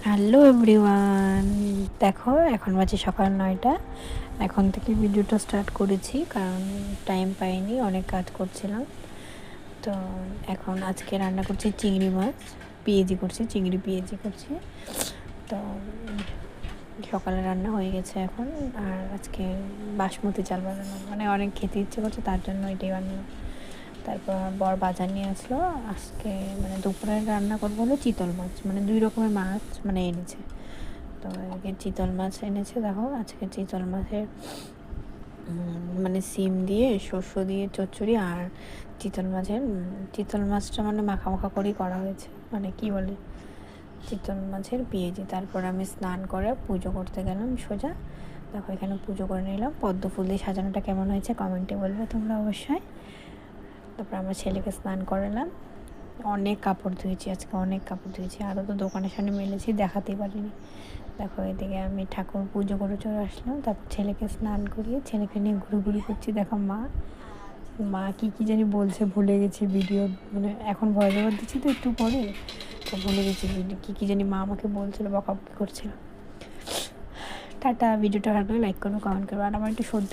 Hello everyone, দেখো এখন বাজে সকাল 9টা। এখন থেকে ভিডিওটা স্টার্ট করেছি কারণ টাইম পাইনি, অনেক কাজ করছিলাম। তো এখন আজকে রান্না করছি চিংড়ি মাছ, পেঁয়াজি করছি, চিংড়ি পেঁয়াজি করছি। তো সকালে রান্না হয়ে গেছে এখন। আর আজকে বাসমতি চাল বানানো, মানে অনেক খেতে ইচ্ছে করছে, তার জন্য এটাই বানালাম। তারপর বর বাজার নিয়ে আসলো আজকে, মানে দুপুরে রান্না করবো হলো চিতল মাছ, মানে 2 রকমের মাছ মানে এনেছে। তো এদিকে চিতল মাছ এনেছে, দেখো আজকে চিতল মাছের মানে সিম দিয়ে শস্য দিয়ে চচ্চড়ি, আর চিতল মাছটা মানে মাখা মাখা করেই করা হয়েছে, মানে কি বলে চিতল মাছের পেঁয়াজি। তারপর আমি স্নান করে পুজো করতে গেলাম সোজা। দেখো এখানে পুজো করে নিলাম। পদ্ম ফুল দিয়ে সাজানোটা কেমন হয়েছে কমেন্টে বলবে তোমরা অবশ্যই। তারপর আমার ছেলেকে স্নান করালাম। অনেক কাপড় ধুয়েছি আজকে, অনেক কাপড় ধুয়েছি, আরও তো দোকানের সামনে মেলেছি, দেখাতেই পারিনি। দেখো এদিকে আমি ঠাকুর পুজো করে চলে আসলাম। তারপর ছেলেকে স্নান করিয়ে ছেলেকে নিয়ে ঘুরুঘুরি করছি। দেখো মা কী জানি বলছে, ভুলে গেছি ভিডিও, মানে এখন ভয়েস ওভার দিচ্ছি তো একটু পরে, তো ভুলে গেছি কী জানি মা আমাকে বলছিল, বকাবকি করছিল। টাটা, ভিডিওটা ভালো লাগলে লাইক করবে, কমেন্ট করবে, আর আমার একটু সর্দি